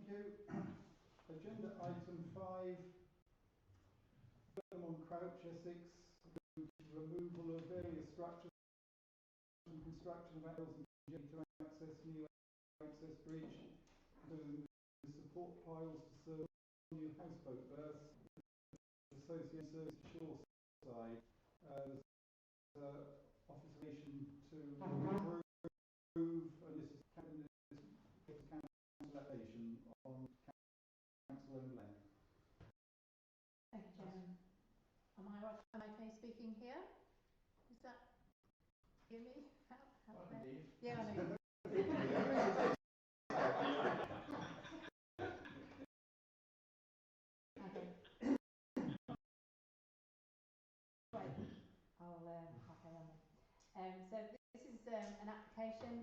you. Agenda item 5, Burnham-On-Crouch, Essex, removal of various structures and construction of rails and to access new access bridge, doing the support piles to serve new houseboat berths, associated service shore side. Officiation to approve, and this is council application on council-owned land. Thank you, Chairman. Am I right? Am I okay speaking here? Is that hear me? Yeah, I know. Okay. Right. I'll carry on then. So this is an application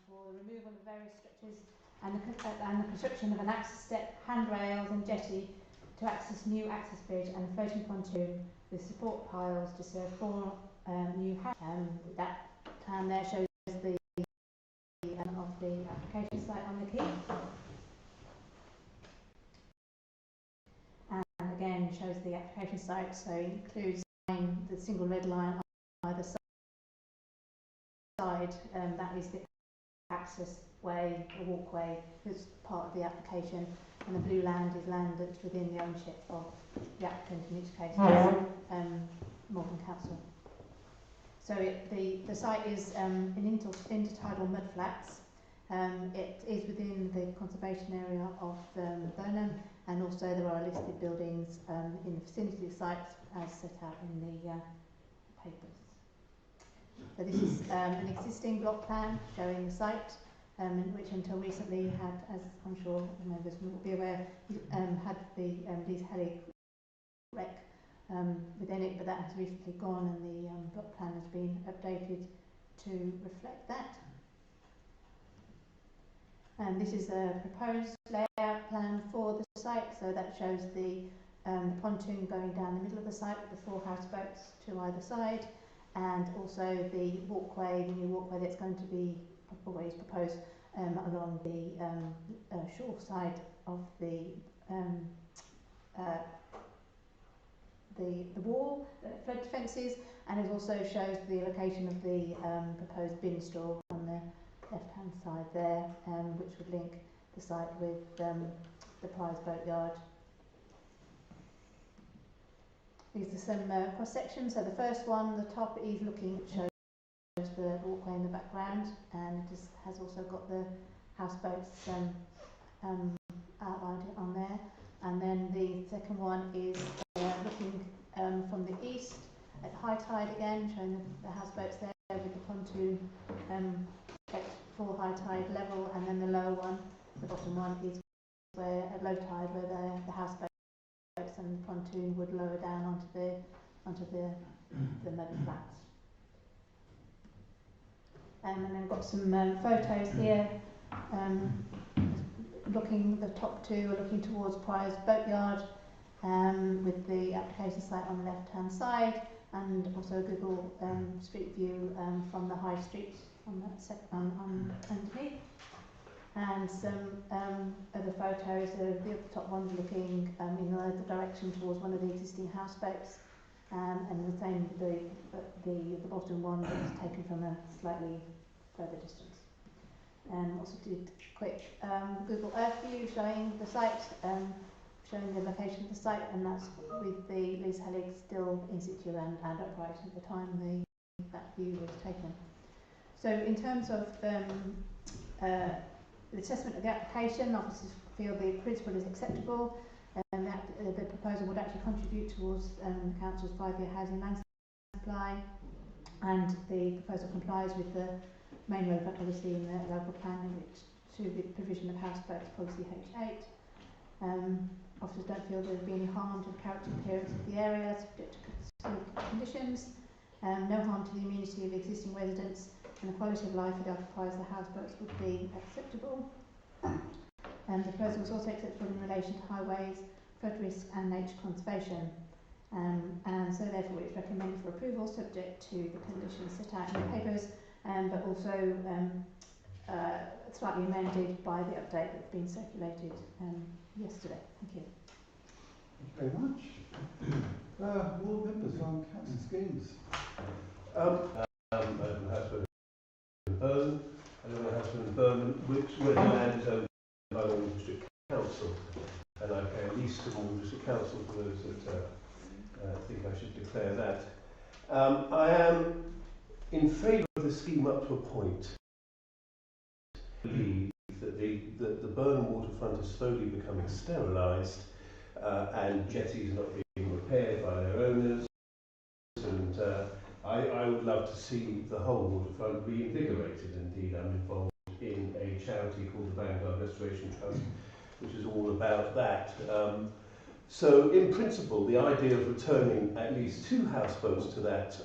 for the removal of various structures and the construction of an access step, handrails and jetty to access new access bridge and floating pontoon with support piles to serve 4 new houses. That plan there shows the of the application site on the quay, and again shows the application site, so it includes the single red line on either side. That is the access way, the walkway, that's part of the application, and the blue land is land that's within the ownership of the applicant, in which case Mundon Council. So the site is in intertidal mudflats. It is within the conservation area of Burnham, and also there are listed buildings in the vicinity of the site as set out in the papers. So this is an existing block plan showing the site, which until recently had, as I'm sure members will be aware, had the Lee's Helig wreck within it, but that has recently gone, and the block plan has been updated to reflect that. And this is a proposed layout plan for the site, so that shows the pontoon going down the middle of the site with the 4 houseboats to either side, and also the walkway, the new walkway that's going to be always proposed along the shore side of the wall, flood defences, and it also shows the location of the proposed bin store on the left-hand side there, which would link the site with the prize boatyard. These are some cross sections. So the first one, the top, is looking, shows the walkway in the background, and it has also got the houseboats outlined on there. And then the second one is looking from the east at high tide again, showing the houseboats there with the pontoon at full high tide level, and then the lower one, the bottom one, is where at low tide, where the houseboats and the pontoon would lower down onto the mud flats. And then we've got some photos here. The top 2 are looking towards Prior's Boatyard, with the application site on the left-hand side, and also a Google Street View from the High Street on that underneath. And some other photos. The top one's looking in the direction towards one of the existing houseboats, and the same the bottom one is taken from a slightly further distance. Also did a quick Google Earth view showing the site, showing the location of the site, and that's with the Lee's Helig still in situ and upright at the time that view was taken. So in terms of the assessment of the application, officers feel the principle is acceptable, and that the proposal would actually contribute towards the council's 5-year housing land supply, and the proposal complies with the main relevant policy in the local plan, to the provision of houseboats policy H8. Officers don't feel there would be any harm to the character and appearance of the area subject to conditions, no harm to the immunity of existing residents, and the quality of life for the occupiers of the houseboats would be acceptable. The proposal was also acceptable in relation to highways, flood risk and nature conservation. And so therefore it's recommended for approval subject to the conditions set out in the papers, but also slightly amended by the update that's been circulated yesterday. Thank you. Thank you very much. Ward members on council schemes. I live in a house in Burnham, I live in a house in Burnham, where the land is owned by the Ward District Council, and I pay a lease to the Ward District Council for those that think I should declare that. I am in favour of the scheme up to a point. I believe that the Burnham waterfront is slowly becoming sterilised, and jetties are not being repaired by their owners, and I would love to see the whole waterfront reinvigorated. Indeed, I'm involved in a charity called the Vanguard Restoration Trust, which is all about that. So, in principle, the idea of returning at least 2 houseboats to that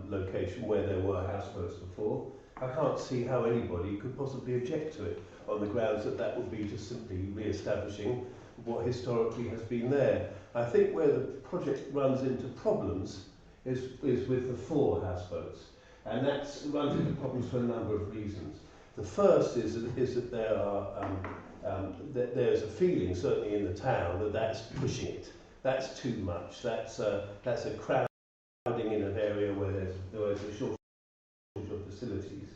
location where there were houseboats before, I can't see how anybody could possibly object to it on the grounds that that would be just simply re-establishing what historically has been there. I think where the project runs into problems is with the 4 houseboats, and that runs into problems for a number of reasons. The first is that there are there's a feeling, certainly in the town, that that's pushing it. That's too much. That's a crowding in an area where there's a shortage of facilities.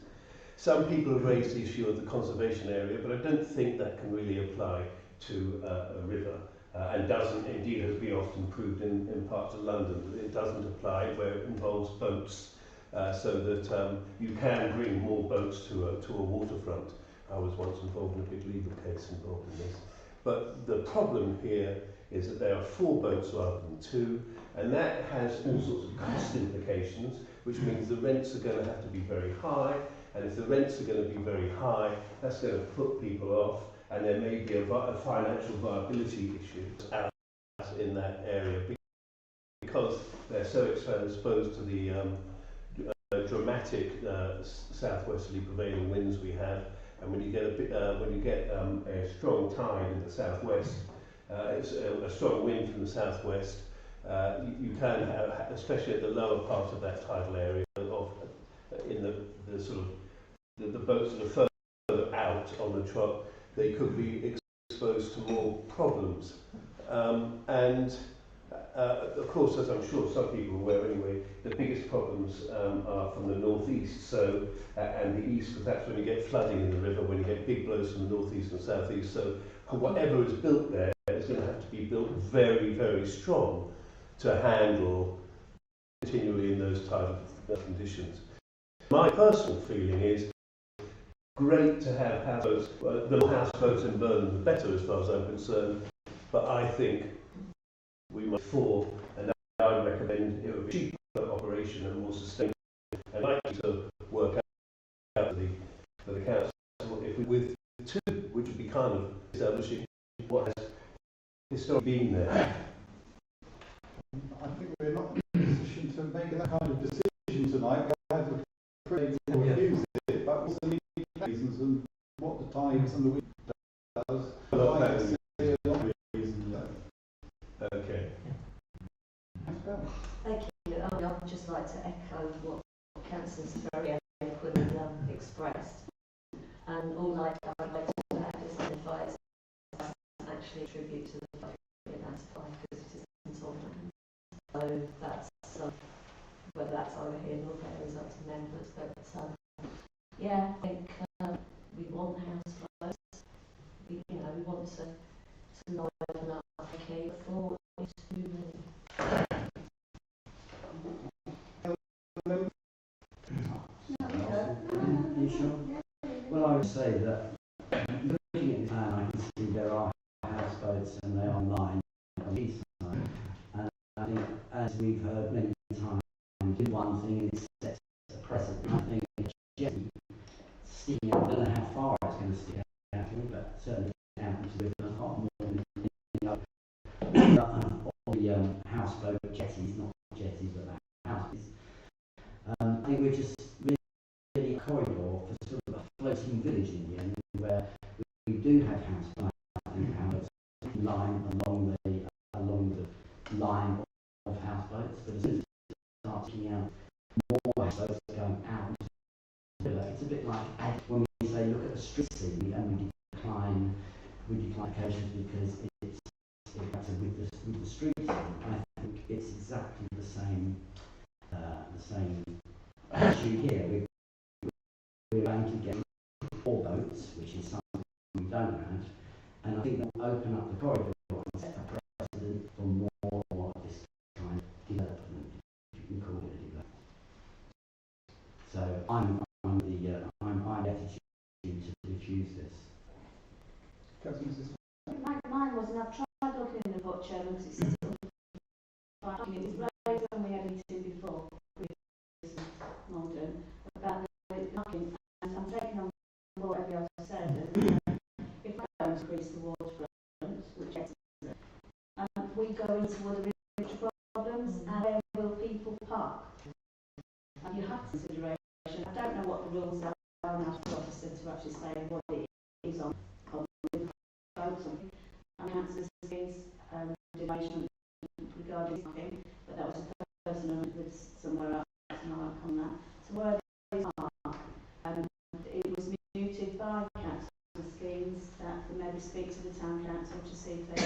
Some people have raised the issue of the conservation area, but I don't think that can really apply to a river, and doesn't, indeed, has been often proved in parts of London. It doesn't apply where it involves boats, so that you can bring more boats to a waterfront. I was once involved in a big legal case involved in this. But the problem here is that there are 4 boats rather than 2, and that has all sorts of cost implications, which means the rents are going to have to be very high, and if the rents are going to be very high, that's going to put people off, and there may be a financial viability issue out in that area because they're so exposed to the dramatic southwesterly prevailing winds we have. And when you get a strong tide in the southwest, it's a strong wind from the southwest, you can have, especially at the lower part of that tidal area, in the sort of the boats that are further out on the trot, they could be exposed to more problems. Of course, as I'm sure some people are aware anyway, the biggest problems are from the northeast, so and the east, because that's when you get flooding in the river, when you get big blows from the northeast and southeast. So whatever is built there is going to have to be built very, very strong to handle continually in those type of conditions. My personal feeling is great to have houseboats. The more houseboats in Burnham, the better, as far as I'm concerned. But I think we must 4, and I would recommend it would be a cheaper operation and more sustainable, and likely to work out for the council if we with 2, which would be kind of establishing what has historically been there. I think we're not in a position to make that kind of decision tonight. We have to pray to use it, but also need reasons and what the tides and the wind does. Okay. Thank you. I'd just like to echo what Councillor very eloquently expressed. And all I'd like to add is that advice actually attribute to the budget identified because it isn't on land. So that's whether that's either here or there is up to members. But yeah, I think we want house flows. We want to liven up Quay before it's too many. Well, I would say that looking at the plan, I can see there are houseboats and they are lined on each side. And I think, as we've heard many times, do one thing and it sets a precedent. I think a jetty sticking out, I don't know how far it's going to stick out, but certainly out into the river, not more than all the houseboat jetties, not jetties, but houses. I think we're just really a corridor for sort of a floating village in the end, where we do have houseboats line along the line of houseboats, but as soon as it starts taking out more houseboats going out into the river, it's a bit like when we say look at the street scene, and we decline applications because it's better with the street scene. I think it's exactly the same issue here. We're going to get 4 boats, which is something we don't have, and I think that will open up the corridor and set a precedent for more of this kind of development, if you can call it a development. So I'm the attitude to diffuse this. Mine wasn't. I've tried looking in the book, Chairman, because it's sort of it was raised when we had a meeting before with Mundon about the knocking, and I'm taking on board what everybody else said. And, if we don't increase the waterfront, which is we go into other rich problems, and where will people park? And you have consideration. I don't know what the rules are now for officer to actually say what it is on the boats and councillors fees duration regarding parking, but that was a personal with somewhere else, and I won't comment on that. So where they are, it was muted by council schemes that they maybe speak to the town council to see if they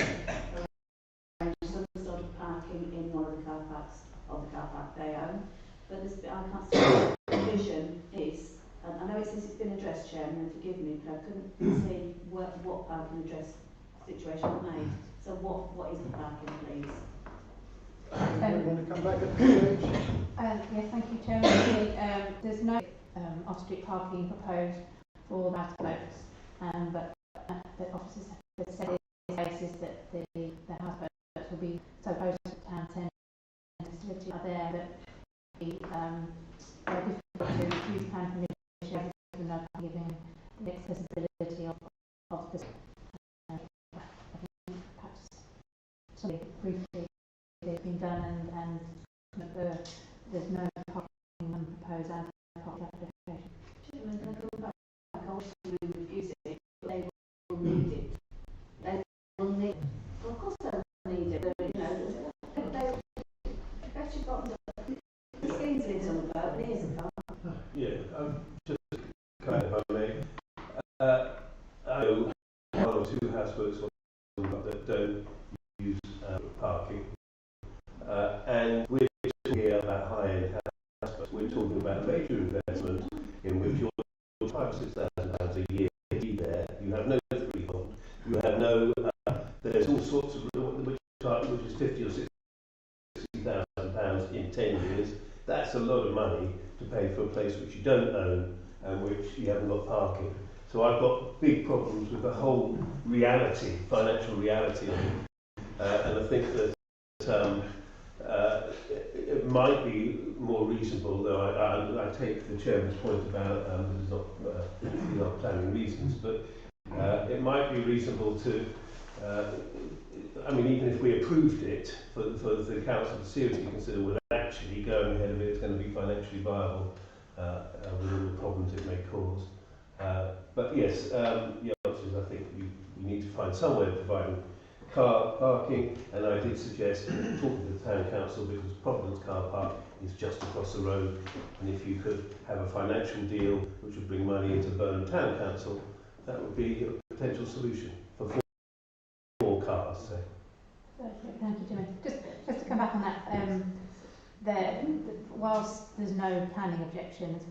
arrange some sort of parking in one of the car parks of the car park they own. But this bit I can't see what the vision is. I know it says it's been addressed, Chairman, and forgive me, but I couldn't see what parking address situation was made. So what is the parking, please? Want to come back at this stage? Yes, thank you, Chairman. There's no off-street parking proposed for houseboats, but the officers have said in cases that the houseboats will be so close to the town centre and facilities are there that they're difficult to refuse plan permission given the accessibility of the perhaps something briefly has been done and there's no parking proposed and parking application. Chairman, can I go back? I want to refuse it, but they will need it. They will need it. Well, of course they'll need it, but you know, they've actually got the schemes lives on the boat and here's a car. Yeah, just kind of, if I may. I know 1 or 2 houseboats that don't use parking, and we're talking here about high-end houseboats. We're talking about major investment in which you're £5,000 or £6,000 a year to be there. You have no freehold. You have no. There's all sorts of which is £50,000 or £60,000 in 10 years. That's a lot of money to pay for a place which you don't own and which you haven't got parking. So I've got big problems with the whole reality, financial reality of it. And I think that it might be more reasonable, though I take the Chairman's point about not planning reasons, but it might be reasonable to, I mean, even if we approved it for the council to seriously consider whether actually going ahead of it is going to be financially viable with all the problems it may cause. But yes, the answer is I think we need to find some way of providing car parking, and I did suggest talking to the town council because Providence car park is just across the road, and if you could have a financial deal which would bring money into Burnham Town Council, that would be a potential solution for 4 cars, say. Thank you, Jimmy. Just to come back on that, whilst there's no planning objection as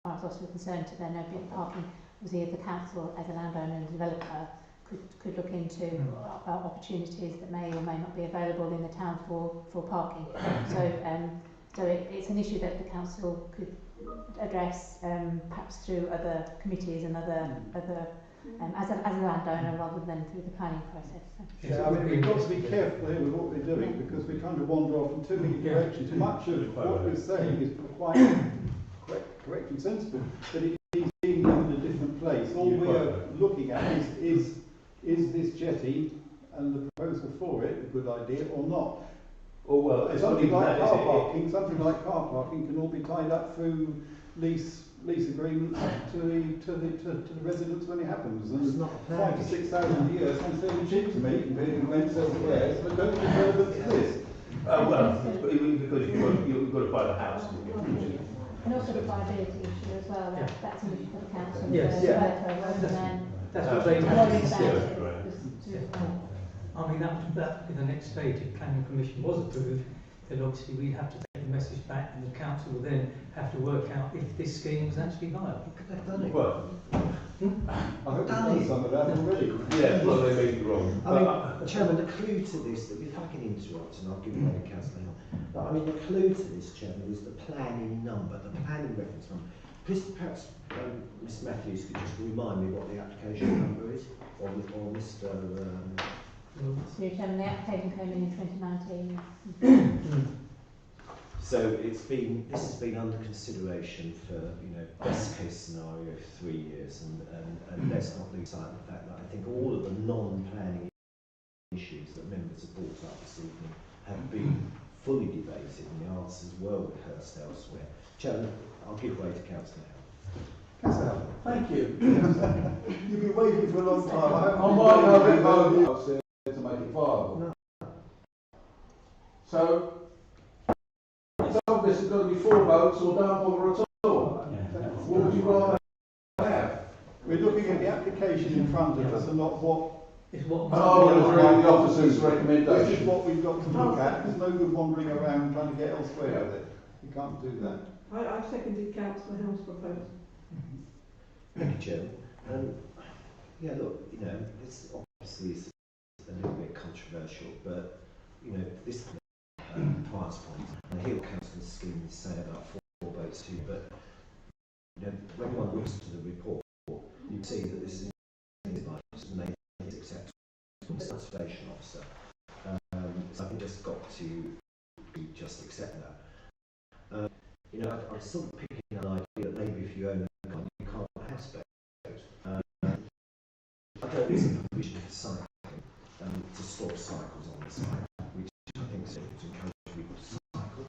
far as we're concerned to there no parking, obviously the council as a landowner and developer could look into opportunities that may or may not be available in the town for parking. So it's an issue that the council could address perhaps through other committees and other as a landowner rather than through the planning process. So. Yeah, I mean, we've got to be careful here with what we're doing because we're trying to wander off in too many directions. Much of what we're saying is quite correct and sensible, but it is being done in a different place. All we are looking at is this jetty and the proposal for it a good idea or not? Or well, something like car parking can all be tied up through lease agreements to the residents when it happens. And it's not £5,000 to £6,000 a year sounds fairly cheap to me, being rents elsewhere. So don't be relevant to this. Well, because you've got to buy the house. And also the liability issue as well, Yeah. that's an issue for the council. Yes. So, Yeah. rather than That's what they worrying have to about consider. it. Right. I mean, that would be the next stage. If planning permission was approved, then obviously we'd have to take the message back, and the council will then have to work out if this scheme was actually viable. They've done it. Well, I hope we've done some of that already. yeah, well, they may be wrong. I mean, Chairman, the clue to this, if I can interrupt, and I'll give way to Councillor Hill, but I mean, the clue to this, Chairman, is the planning number, the planning reference number. Perhaps Mr Matthews could just remind me what the application number is, or Mr. So, Chairman, the application came in 2019. So this has been under consideration for, best case scenario 3 years, and let's not lose sight of the fact that I think all of the non-planning issues that members have brought up this evening have been fully debated, and the answers were rehearsed elsewhere. Chairman, I'll give way to Councillor Hill. Councillor Howard. Thank you. You've been waiting for a long time. I might have it voted to make it viable. No. So, it's obviously going to be 4 votes or don't bother at all. What would you rather have? We're looking at the application in front of us and not what. It's what Oh, it's really the officer's This is recommendation. what we've got to look at. There's no good wandering around trying to get elsewhere with it. You can't do that. I seconded Councillor Hill's proposal. Thank you, Chairman. Yeah, look, this obviously is a little bit controversial, but, this price point, and I hear what Councillor Skin is saying about 4 votes too, but, when one looks to the report, you see that this is an acceptable conservation officer. So I think just got to just accept that. I'm sort of picking an idea that maybe if you own a car, you can't have houseboat. I don't think it's a provision for cycling, to stop cycles on the site, which I think is to encourage people to cycle.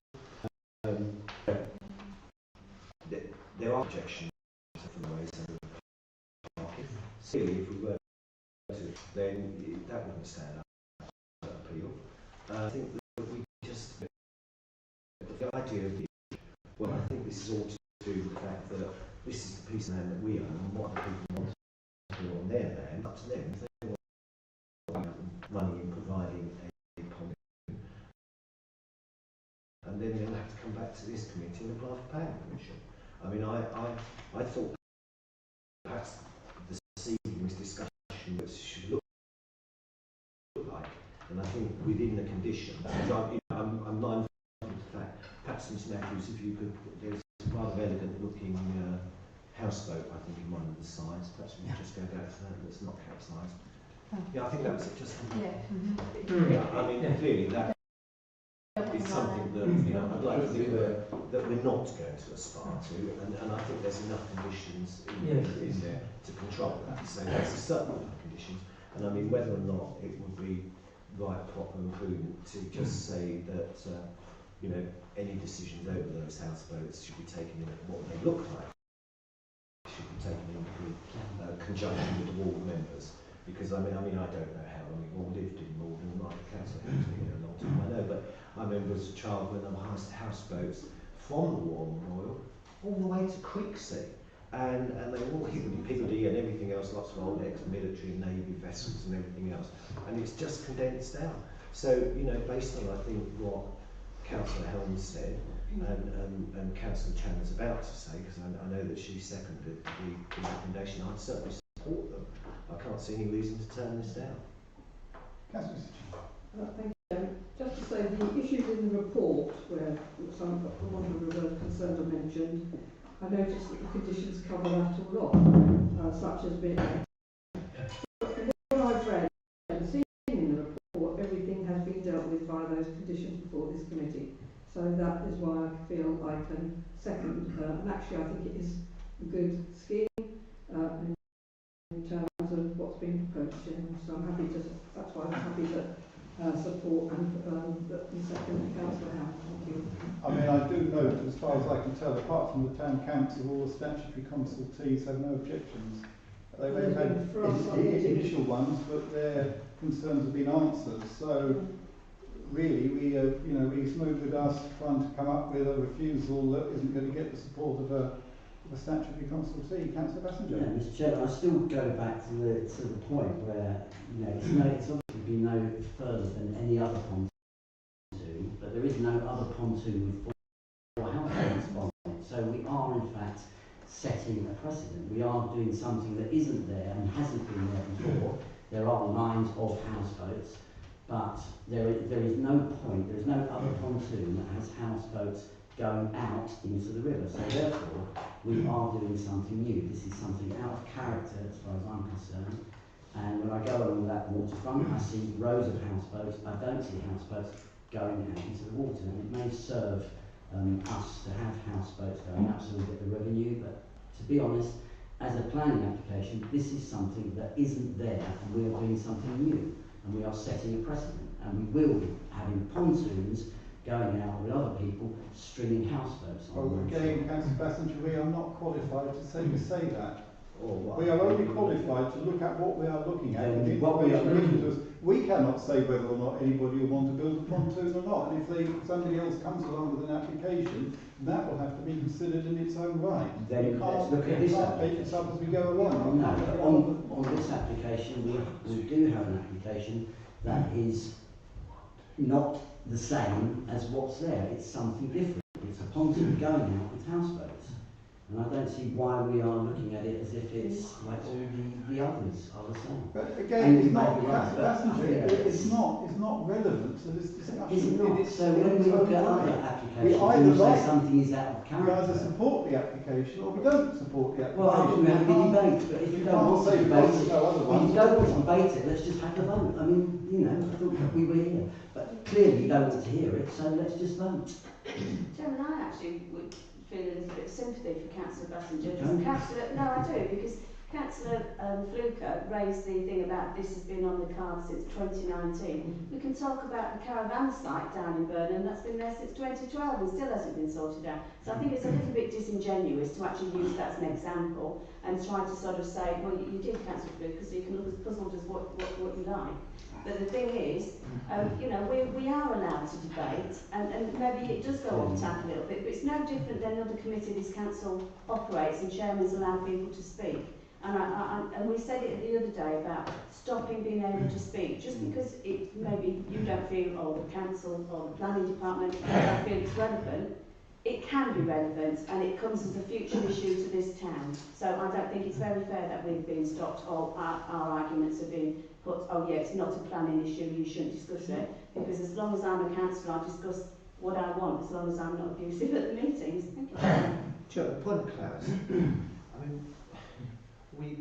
There are objections from the ways of parking. Clearly, if we were to, then that wouldn't stand up for appeal. I think that we just, the idea of I think this is all to do with the fact that this is the piece of land that we own, and what the people want to do on their land, up to them. If they want money in providing a pond, and then they'll have to come back to this committee and apply for planning permission. I mean, I thought perhaps this evening's discussion should look like, and I think within the conditions, I'm mindful of the fact, perhaps Ms Matthews, if you could, there's a rather elegant looking houseboat, I think, in one of the sides. Perhaps we could just go back to that, that's not capsized. Yeah, I think that was just. I mean, clearly that is something that I'd like to think that we're not going to aspire to, and I think there's enough conditions in there to control that. So there's a certain number of conditions, and I mean whether or not it would be right, proper, and prudent to just say that any decisions over those houseboats should be taken in what they look like. Should be taken into conjunction with the ward members. Because I don't know how long we've all lived in Mundon, like Councillor Hill's been here a long time, I know, but I remember as a child when there were houseboats from the War Memorial all the way to Quay, and they were all higgledy-piggledy and everything else, lots of old ex-military and navy vessels and everything else, and it's just condensed down. So, based on I think what Councillor Helms said, and Councillor Chandler's about to say, because I know that she seconded the recommendation, I'd certainly support them. I can't see any reason to turn this down. Councillor Thank you. Just to say, the issues in the report where some of the ones with the concerns are mentioned, I noticed that the conditions cover that all off, such as being. But from what I've read and seen in the report, everything has been dealt with by those conditions before this committee. So that is why I feel I can second, and actually I think it is a good scheme in terms of what's been proposed, so I'm happy to, that's why I'm happy to support and second Councillor Howard. Thank you. I mean, I do note, as far as I can tell, apart from the Town Council, all the statutory consultees have no objections. They may have had initial ones, but their concerns have been answered. So really we smoothed us trying to come up with a refusal that isn't going to get the support of a statutory consultee. Councillor Passenger. Yeah, Mr. Chairman, I still go back to the point where it's obviously been no further than any other pontoon, but there is no other pontoon with 4 households on it. So we are in fact setting a precedent. We are doing something that isn't there and hasn't been there before. There are lines of houseboats, but there is no point, there is no other pontoon that has houseboats going out into the river. So therefore, we are doing something new. This is something out of character as far as I'm concerned. And when I go along that waterfront, I see rows of houseboats. I don't see houseboats going out into the water. And it may serve us to have houseboats going out so we get the revenue, but to be honest, as a planning application, this is something that isn't there, and we are doing something new, and we are setting a precedent, and we will be having pontoons going out with other people stringing houseboats on. Well, again, Councillor Passenger, we are not qualified to say that. Or what? We are only qualified to look at what we are looking at. Then And the what we are information looking given to us. We cannot say whether or not anybody will want to build a pontoon or not. And if somebody else comes along with an application, that will have to be considered in its own right. Then let's look at this make it up as we go along. No, but on this application, we do have an application that is not the same as what's there. It's something different. It's a pontoon going out with houseboats. And I don't see why we are looking at it as if it's like all the others are the same. But again, it's not, right, it's not relevant to this discussion. Is it not? So when we look at other applications, either you say like- something is out of We character. either support the application or we don't support the application. Well, I think we have a debate, but if you don't want to debate it, no other if ones. you don't want to debate it, let's just have a vote. I mean, I thought that we were here, but clearly you don't want to hear it, so let's just vote. Chairman, I actually would feel a little bit of sympathy for Councillor Passenger. Don't. No, I do, because Councillor Fluker raised the thing about this has been on the cards since 2019. We can talk about the caravan site down in Burnham that's been there since 2012 and still hasn't been sorted out. So I think it's a little bit disingenuous to actually use that as an example and try to sort of say, well, you did, Councillor Fluker, so you can look as puzzled as what you like. But the thing is, we are allowed to debate, and maybe it does go off track a little bit, but it's no different than another committee this council operates, and chairmen allow people to speak. And we said it the other day about stopping being able to speak. Just because maybe you don't feel, or the council or the planning department don't feel it's relevant, it can be relevant, and it comes as a future issue to this town. So I don't think it's very fair that we've been stopped, or our arguments have been put, oh yeah, it's not a planning issue, you shouldn't discuss it. Because as long as I'm a councillor, I discuss what I want, as long as I'm not abusive at the meetings. Thank you. Sure, point of clarity. I mean,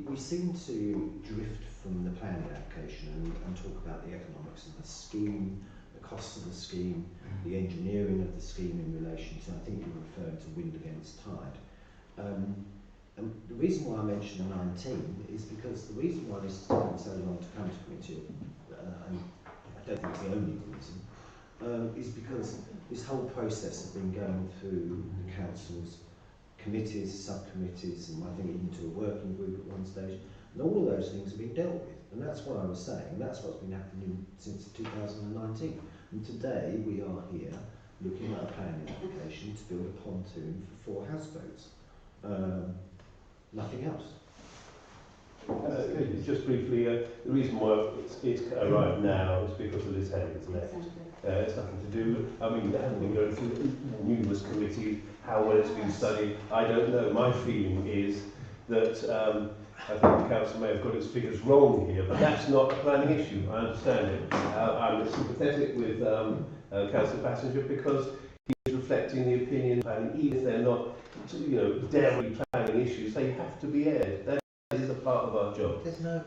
we seem to drift from the planning application and talk about the economics of the scheme, the costs of the scheme, the engineering of the scheme in relation to, I think you were referring to wind against tide. And the reason why I mentioned 19 is because the reason why this has taken so long to come to committee, and I don't think it's the only reason, is because this whole process has been going through the council's committees, subcommittees, and I think even to a working group at one stage, and all of those things have been dealt with. And that's what I was saying, and that's what's been happening since 2019. And today we are here looking at a planning application to build a pontoon for 4 houseboats. Nothing else. Just briefly, the reason why it's arrived now is because of this head that's left. It's nothing to do. I mean, they haven't been going through numerous committees. How well it's been studied, I don't know. My feeling is that I think the council may have got its figures wrong here, but that's not a planning issue. I understand it. I'm sympathetic with Councillor Passenger because he's reflecting the opinion of planning, even if they're not, dairy planning issues. They have to be aired. That is a part of our job. There's no...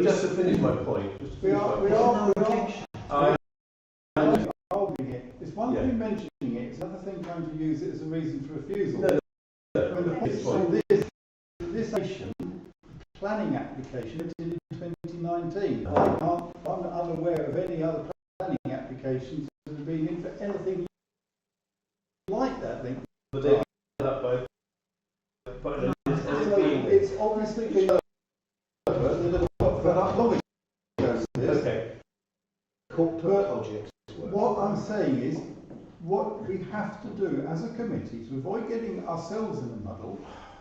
Just to finish my point. We are arguing it. It's one thing mentioning it, it's another thing trying to use it as a reason for refusal. This planning application in 2019. I'm unaware of any other planning applications that have been in for anything like that. But they up by it's obviously been over. Okay. have to do as a committee to avoid getting ourselves in a muddle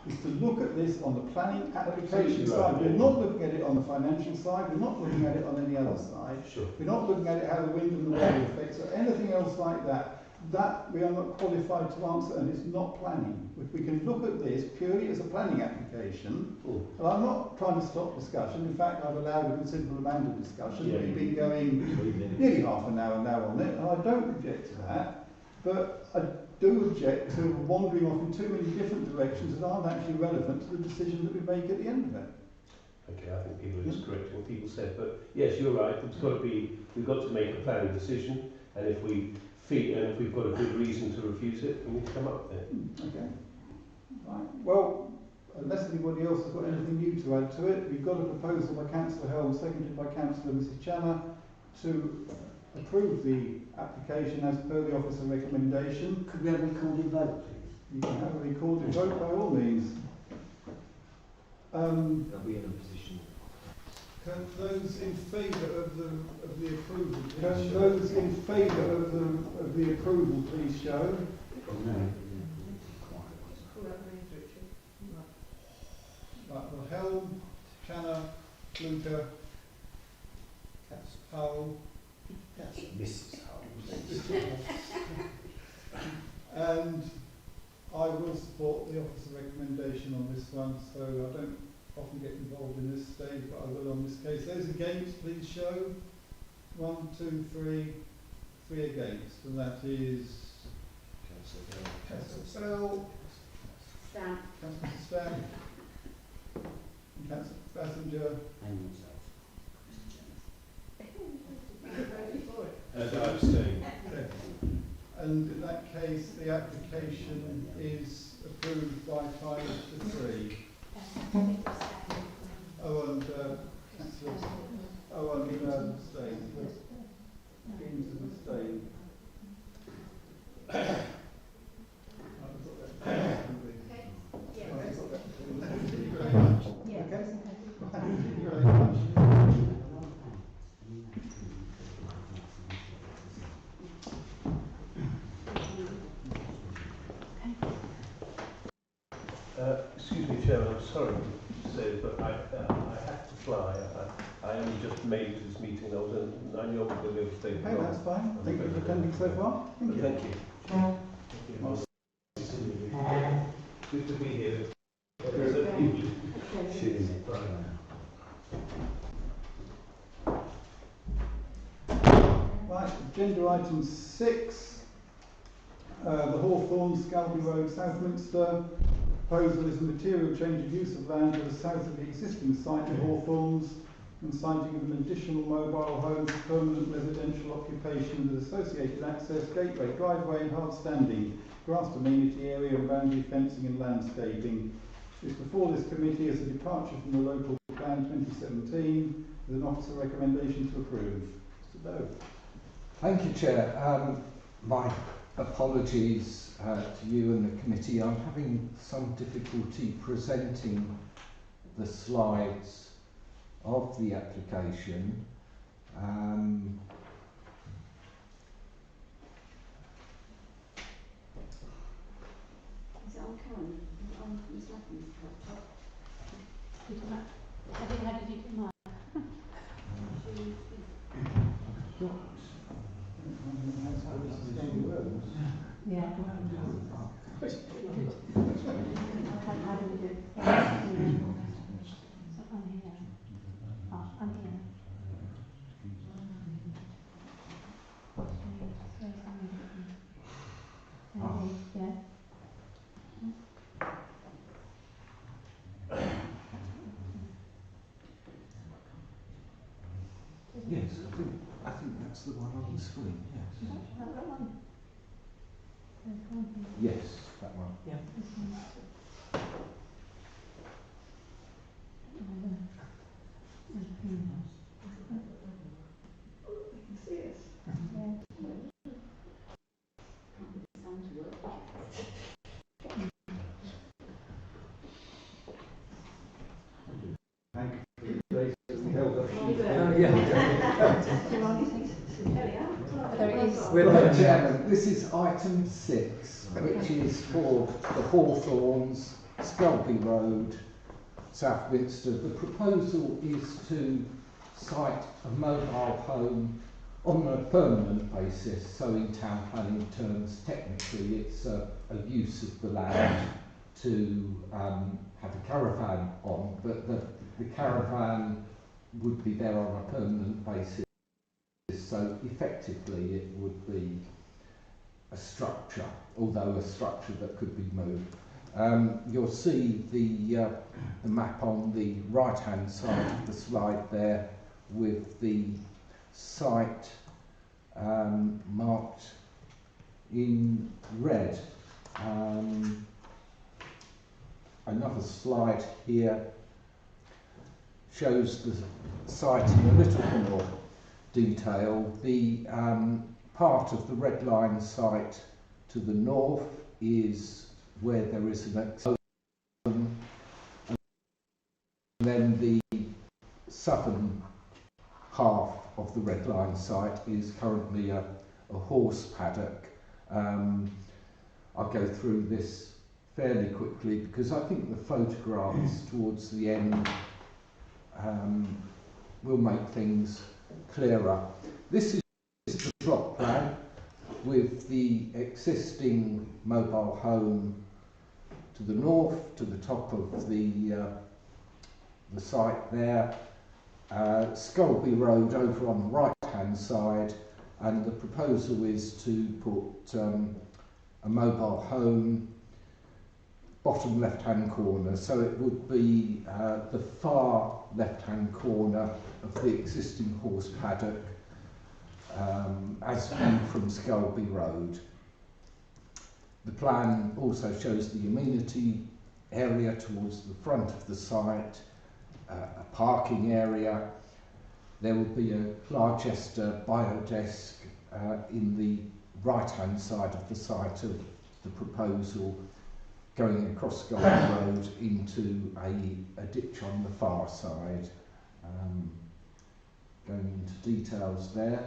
is to look at this on the planning application side. We're not looking at it on the financial side, we're not looking at it on any other side. Sure. We're not looking at it how the wind and the weather affects or anything else like that. That we are not qualified to answer, and it's not planning. If we can look at this purely as a planning application, and I'm not trying to stop discussion, in fact I've allowed a considerable amount of discussion. Yeah. We've been going nearly half an hour now on it, and I don't object to that, but I do object to wandering off in too many different directions that aren't actually relevant to the decision that we make at the end of it. Okay, I think people are just correcting what people said, but yes, you're right. It's got to be. We've got to make a planning decision, and if we've got a good reason to refuse it, we need to come up with it. Okay. Right. Well, unless anybody else has got anything new to add to it, we've got a proposal by Councillor Helm, seconded by Councillor Mrs. Channer, to approve the application as per the officer recommendation. Could we have a recorded vote, please? You can have a recorded vote by all means. Are we in a position? Can those in favour of the approval? Can those in favour of the approval please show? No. Right, well, Helm, Channer, Fluker, Howell, Mrs. Hull. and I will support the officer recommendation on this one, so I don't often get involved in this stage, but I will on this case. Those against, please show. 1, 2, 3, 3 against, and that is Councillor Bell, Stamp. Councillor Stamp, and Councillor Passenger. And yourself. And I abstain. And in that case, the application is approved by 5 to 3. Oh, and Councillor. Oh, and abstain. Deans has abstained. Excuse me, Chairman, I'm sorry to say this, but I have to fly. I only just made it to this meeting. I knew I was going to be able to stay for Okay, long. that's fine. Thank you for attending so far. Thank you. Thank you. Good to be here. Right, agenda item 6, the Hawthorns, Scalby Road, Southminster. Proposal is a material change of use of land to the south of the existing site of Hawthorns and siting of an additional mobile home for permanent residential occupation with associated access, gateway, driveway and hard standing, grassed amenity area and boundary fencing and landscaping. It's before this committee as a departure from the local plan 2017 with an officer recommendation to approve. Mr. Doe. Thank you, Chair. My apologies to you and the committee. I'm having some difficulty presenting the slides of the application. Is it on camera? Is it on Miss Lappin's laptop? How did you do mine? Yeah. How do we do it? So I'm here. Oh, I'm here. Yeah. Yes, I think that's the one on the screen. Yes. That one. Yes, that one. Yeah. This one. See it? Sound to work. Thank you. We held up. Yeah. There we are. There it is. We're Right, learning now. Chairman, this is item 6, which is for the Hawthorns, Scalby Road, Southminster. The proposal is to site a mobile home on a permanent basis, so in town planning terms, technically it's a use of the land to have a caravan on, but the caravan would be there on a permanent basis, so effectively it would be a structure, although a structure that could be moved. You'll see the map on the right hand side of the slide there with the site marked in red. Another slide here shows the site in a little more detail. The part of the red line site to the north is where there is an extension, and then the southern half of the red line site is currently a horse paddock. I'll go through this fairly quickly because I think the photographs towards the end will make things clearer. This is the plot plan with the existing mobile home to the north, to the top of the site there. Scalby Road over on the right hand side, and the proposal is to put a mobile home bottom left hand corner, so it would be the far left hand corner of the existing horse paddock as viewed from Scalby Road. The plan also shows the amenity area towards the front of the site, a parking area. There will be a Clarchester biodesk in the right hand side of the site of the proposal, going across Scalby Road into a ditch on the far side. Going into details there.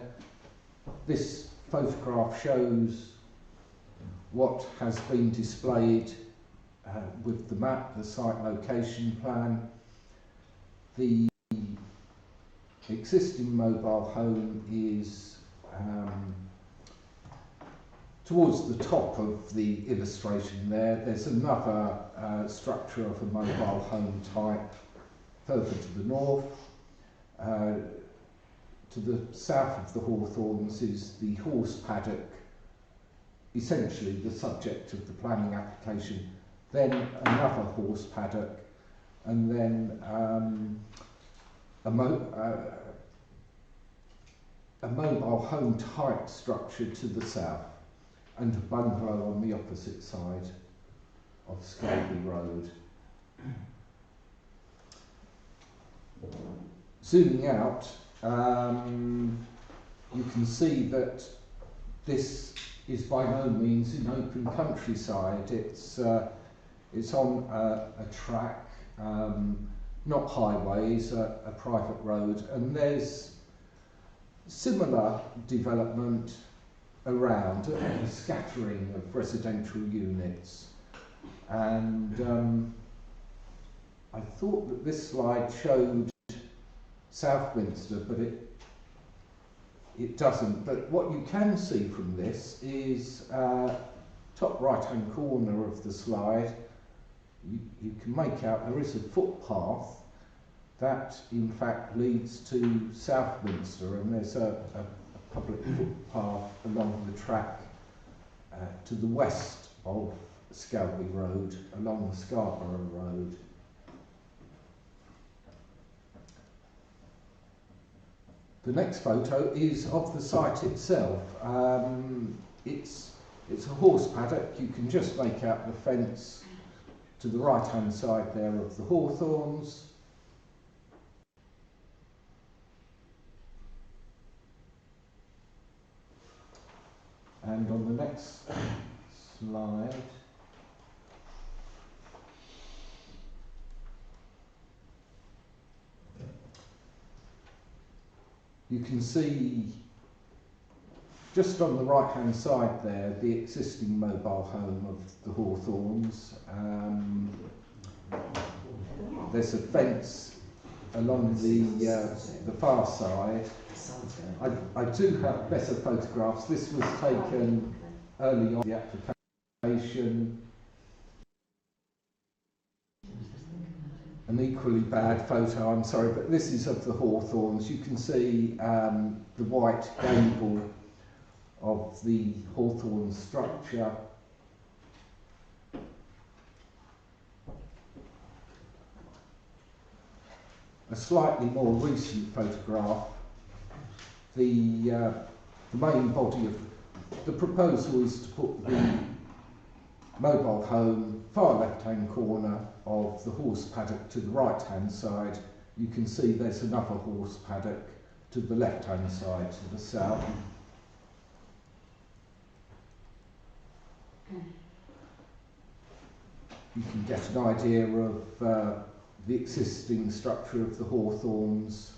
This photograph shows what has been displayed with the map, the site location plan. The existing mobile home is towards the top of the illustration there. There's another structure of a mobile home type further to the north. To the south of the Hawthorns is the horse paddock, essentially the subject of the planning application, then another horse paddock, and then a mobile home type structure to the south, and a bungalow on the opposite side of Scalby Road. Zooming out, you can see that this is by no means in open countryside. It's on a track, not highways, a private road, and there's similar development around, a scattering of residential units. And I thought that this slide showed Southminster, but it doesn't. But what you can see from this is top right hand corner of the slide, you can make out there is a footpath that in fact leads to Southminster, and there's a public footpath along the track to the west of Scalby Road, along the Scarborough Road. The next photo is of the site itself. It's a horse paddock. You can just make out the fence to the right hand side there of the Hawthorns. And on the next slide, you can see just on the right hand side there, the existing mobile home of the Hawthorns. There's a fence along the far side. I do have better photographs. This was taken early on the application. An equally bad photo, I'm sorry, but this is of the Hawthorns. You can see the white gable of the Hawthorn structure. A slightly more recent photograph. The main body of the proposal is to put the mobile home far left-hand corner of the horse paddock to the right-hand side. You can see there's another horse paddock to the left-hand side to the south. You can get an idea of the existing structure of the Hawthorns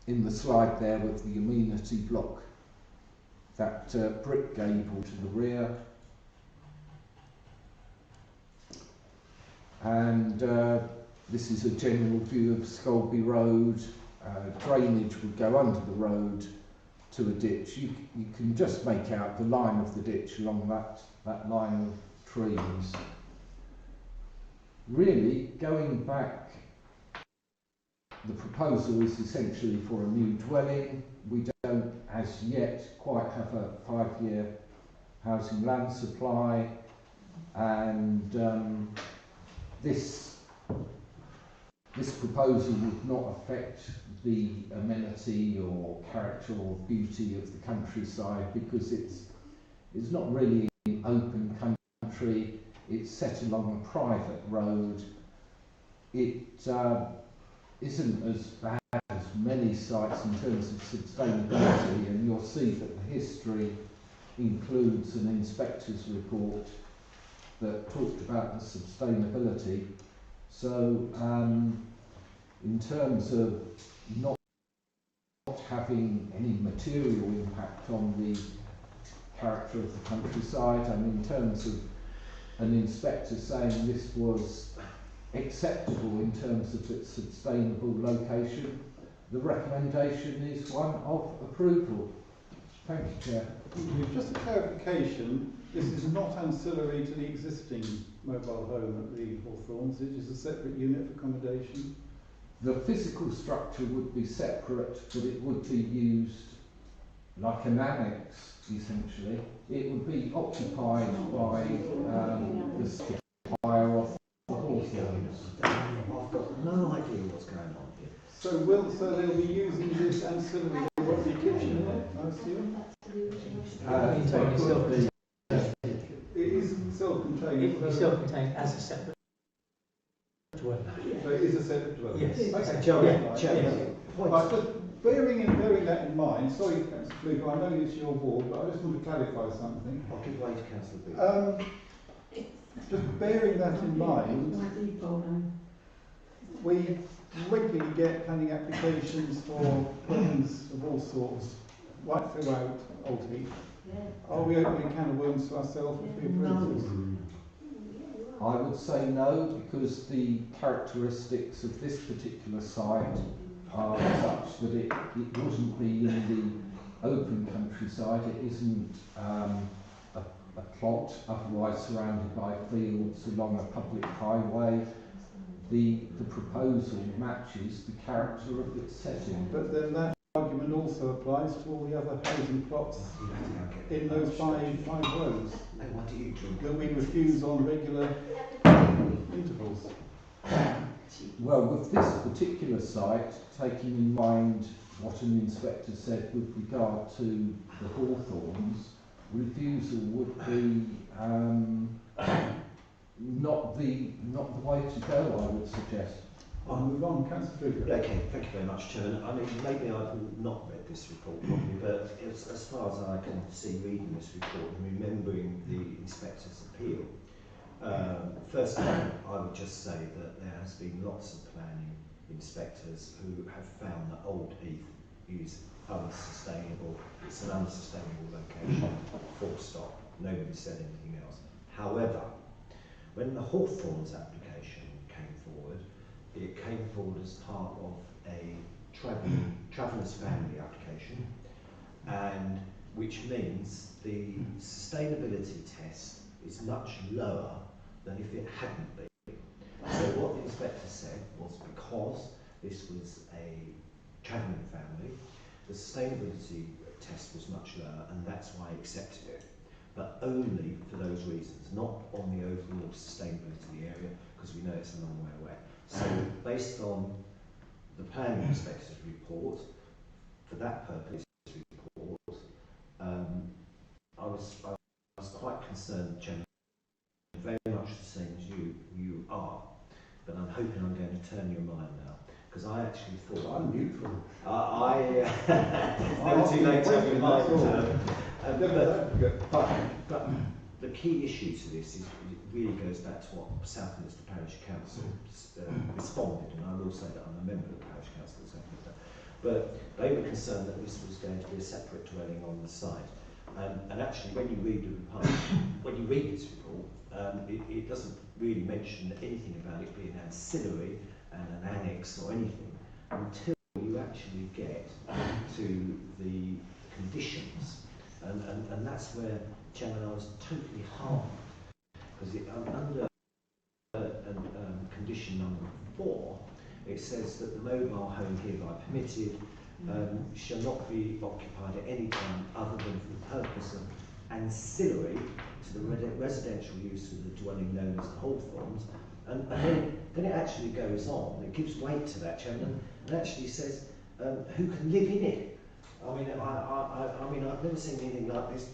in the slide there with the amenity block, that brick gable to the rear. And this is a general view of Scalby Road. Drainage would go under the road to a ditch. You can just make out the line of the ditch along that line of trees. Really, going back, the proposal is essentially for a new dwelling. We don't, as yet, quite have a 5-year housing land supply, and this proposal would not affect the amenity or character or beauty of the countryside, because it's not really an open country. It's set along a private road. It isn't as bad as many sites in terms of sustainability, and you'll see that the history includes an inspector's report that talked about the sustainability. So in terms of not having any material impact on the character of the countryside, and in terms of an inspector saying this was acceptable in terms of its sustainable location, the recommendation is one of approval. Thank you, Chair. Just a clarification, this is not ancillary to the existing mobile home at the Hawthorns, it is a separate unit of accommodation? The physical structure would be separate, but it would be used like an annex, essentially. It would be occupied by the supplier of the Hawthorns. I've got no idea what's going on here. So they'll be using this ancillary, what's the kitchen in it, I assume? It is self-contained. It will be self-contained as a separate dwelling. So it is a separate dwelling? Yes. Okay. Chair, Right, just bearing that in mind, sorry, Councillor Fluke, I know it's your ward, but I just want to clarify something. I'll give way to Councillor B. Just bearing that in mind, we regularly get planning applications for dwellings of all sorts, right throughout Old Heath. Are we opening a can of worms for ourselves if we approve this? I would say no, because the characteristics of this particular site are such that it wouldn't be in the open countryside. It isn't a plot otherwise surrounded by fields along a public highway. The proposal matches the character of its setting. But then that argument also applies to all the other housing plots in those five rows that we refuse on regular intervals. Well, with this particular site, taking in mind what an inspector said with regard to the Hawthorns, refusal would be not the way to go, I would suggest. I'll move on, Councillor Fluke. Okay, thank you very much, Chairman. I mean, maybe I've not read this report properly, but as far as I can see reading this report and remembering the inspector's appeal, first of all, I would just say that there has been lots of planning inspectors who have found that Old Heath is unsustainable. It's an unsustainable location, full stop. Nobody said anything else. However, when the Hawthorns application came forward, it came forward as part of a traveller's family application, and which means the sustainability test is much lower than if it hadn't been. So what the inspector said was, because this was a travelling family, the sustainability test was much lower, and that's why I accepted it. But only for those reasons, not on the overall sustainability of the area, because we know it's a long way away. So based on the planning inspector's report, for that purpose, I was quite concerned, Chairman, very much the same as you are, but I'm hoping I'm going to turn your mind now, because I actually thought I'm neutral. it's never too late to have your mind but the key issue to this is it really goes back to what Southminster Parish Council responded, and I will say that I'm a member of the Parish Council of Southminster, but they were concerned that this was going to be a separate dwelling on the site. And actually, when you read this report, it doesn't really mention anything about it being ancillary and an annex or anything until you actually get to the conditions. And that's where, Chairman, I was totally harmed, because under condition number 4, it says that the mobile home hereby permitted shall not be occupied at any time other than for the purpose of ancillary to the residential use of the dwelling known as the Hawthorns. And then it actually goes on, it gives weight to that, Chairman, and actually says who can live in it. I mean, I've never seen anything like this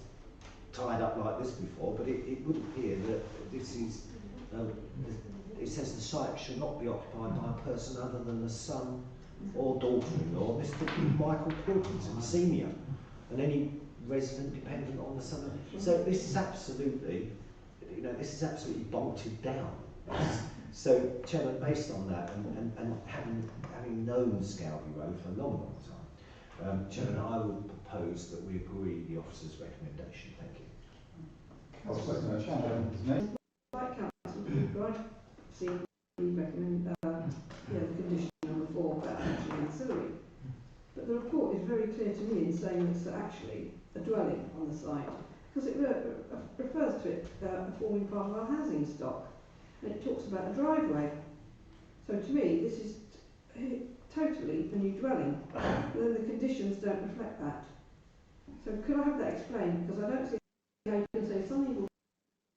tied up like this before, but it would appear that this is, it says the site shall not be occupied by a person other than the son or daughter-in-law, Mr. Michael Pilkington, Senior, and any resident dependent on the son. So this is absolutely, this is absolutely bolted down. So, Chairman, based on that, and having known Scalby Road for a long, long time, Chairman, I would propose that we agree the officer's recommendation. Thank you. I'll second that, Chairman. Like Councillor Fluker, I see the condition number 4 about actually ancillary. But the report is very clear to me in saying it's actually a dwelling on the site, because it refers to it forming part of our housing stock, and it talks about a driveway. So to me, this is totally a new dwelling, but then the conditions don't reflect that. So could I have that explained? Because I don't see how you can say something will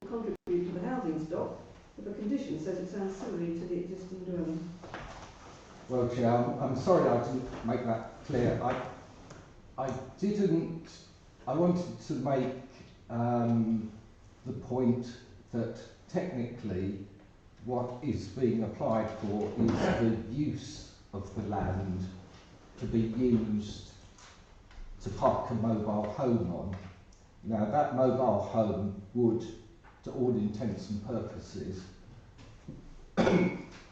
contribute to the housing stock if the condition says it's ancillary to the existing dwelling. Well, Chair, I'm sorry I didn't make that clear. I wanted to make the point that technically what is being applied for is the use of the land to be used to park a mobile home on. Now, that mobile home would, to all intents and purposes,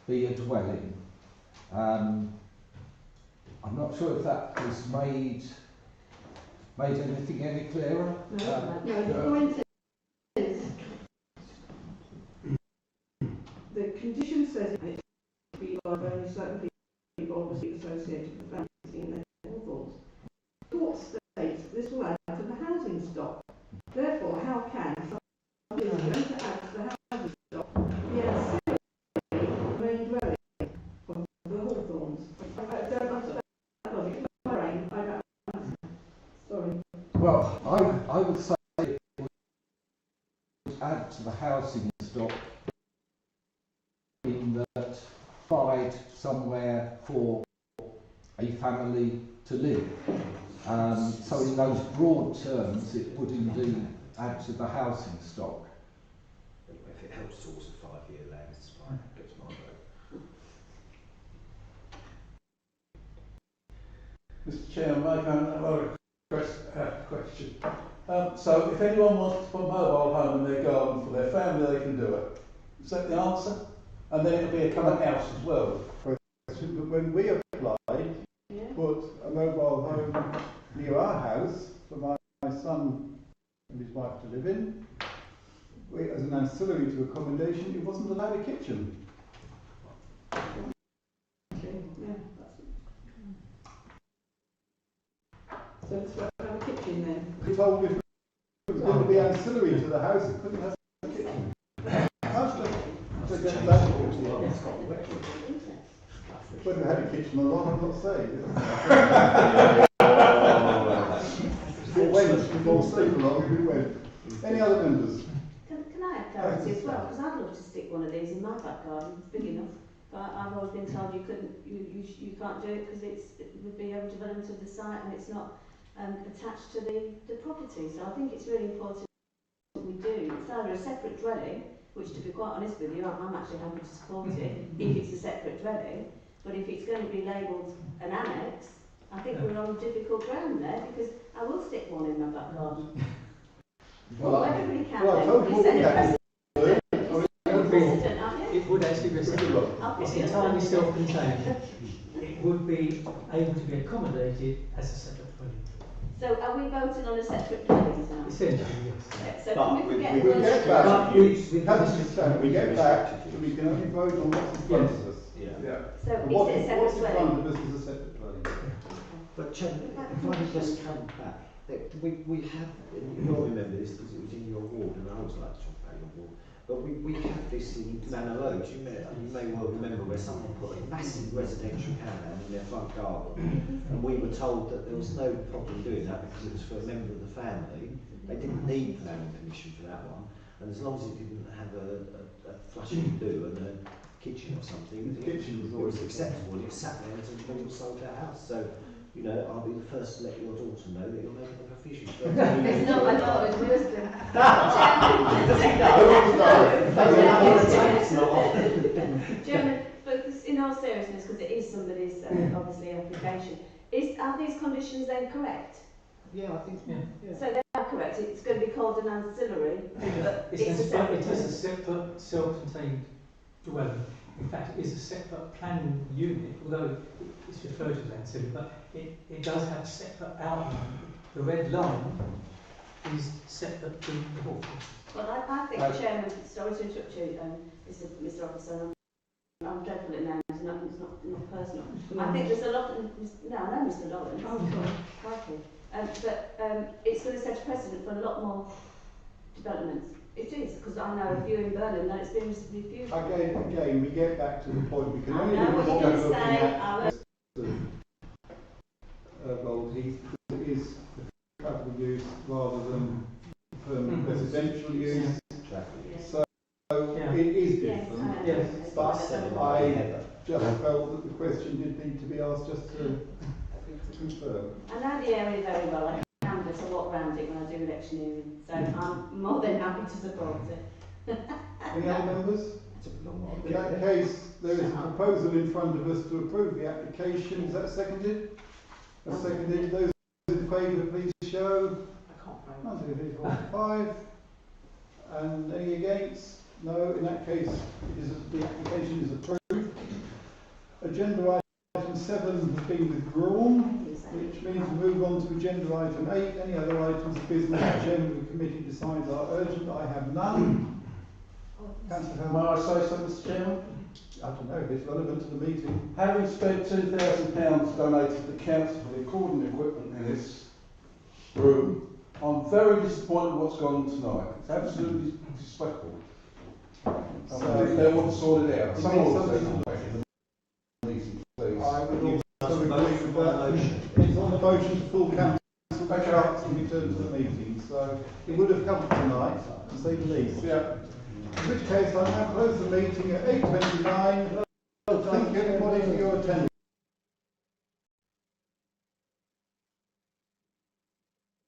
be a dwelling. I'm not sure if that was made anything any clearer. No, the point is, the condition says it should be by only certain people obviously associated with families in their Hawthorns. The court states this will add to the housing stock. Therefore, how can somebody who's going to add to the housing stock be ancillary to the main dwelling of the Hawthorns? I don't understand that logic. In my brain, I don't understand. Sorry. Well, I would say it would add to the housing stock in that provide somewhere for a family to live. So in those broad terms, it would indeed add to the housing stock. If it helps towards a 5-year lag, it's fine. Gets my vote. Mr. Chairman, may I go another question? So, if anyone wants to put a mobile home in their garden for their family, they can do it. Is that the answer? And then it'll be a current house as well. But when we applied, put a mobile home and his wife to live in. As an ancillary to accommodation, he wasn't allowed a kitchen. Yeah, so let's have a kitchen then. We told if it was going to be ancillary to the house, it couldn't have a kitchen. Whether it had a kitchen or not, I'm not saying. It went, before sleep along, it went. Any other members? Can I have clarity as well? Because I'd love to stick one of these in my back garden. It's big enough. But I've always been told you can't do it because it would be overdevelopment of the site and it's not attached to the property. So I think it's really important that we do. It's either a separate dwelling, which to be quite honest with you, I'm actually happy to support it if it's a separate dwelling. But if it's going to be labelled an annex, I think we're on difficult ground there because I will stick one in my back garden. Well, everybody can. Well, I told you what we had. It would actually be it's entirely self-contained. It would be able to be accommodated as a separate dwelling. So are we voting on a separate dwelling tonight? Essentially, yes. Yeah, so But can we forget We the get back, we get restricted. back, so we can only vote on what's in front of us. Yeah. So And is it a what's separate in dwelling? front of us is a separate dwelling. But Chairman, if I could just come back, we have, and you'll remember this because it was in your ward, and I always like to talk about your ward, but we have this in Manor Road, you may well remember, where someone put a massive residential caravan in their front garden, and we were told that there was no problem doing that because it was for a member of the family. They didn't need planning permission for that one, and as long as it didn't have a flushing loo and a kitchen or something, the kitchen was always acceptable. It sat there until people sold their house. So, you know, I'll be the first to let your daughter know that you're making a provision. It's not my daughter, it's wisdom. Chairman, but in all seriousness, because it is somebody's obviously application, are these conditions then correct? Yeah, I think. Yeah. So they are correct. It's going to be called an ancillary, but It it's a is separate. a separate self-contained dwelling. In fact, it is a separate planning unit, although it's referred to as ancillary, but it does have a separate outline. The red line is separate to the Hawthorns. Well, I think, Chairman, sorry to interrupt you, Mr. Officer, I'm dreadful at names, it's not personal. I think there's a lot of, no, I know Mr. Lawrence. Oh, Crikey. But it's going to set a precedent for a lot more developments. It is, because I know a few in Burnham that it's been refused. Again, we get back to the point, we can I only know what look you're at going to looking say. at Gold Heath, because it is travel use rather than permanent residential use. So it is different. Yes, But I just felt that the question did need to be asked just to confirm. I know the area very well. I canvass a lot around it when I do electioneering, so I'm more than happy to support it. Any other members? In that case, there is a proposal in front of us to approve the application. Is that seconded? That's seconded. Those in favour, please show. 1, 2, 3, 4, 5. And any against? No. In that case, the application is approved. Agenda item 7 has been withdrawn, which means we move on to agenda item 8. Any other items of business the chairman of the committee decides are urgent? I have none. Councillor May I say something, Mr. Chairman? I don't know if it's relevant to the meeting. Having spent £2,000 donated to the council for the recording equipment in this room, I'm very disappointed with what's gone on tonight. It's absolutely despicable. I think they want to sort it out. Someone will say something. I would also agree with that. It's on the motion to full council charts and return to the meeting, so it would have helped tonight, to say the least. Yeah. In which case, I now close the meeting at 8:29. Thank you everybody for your attendance.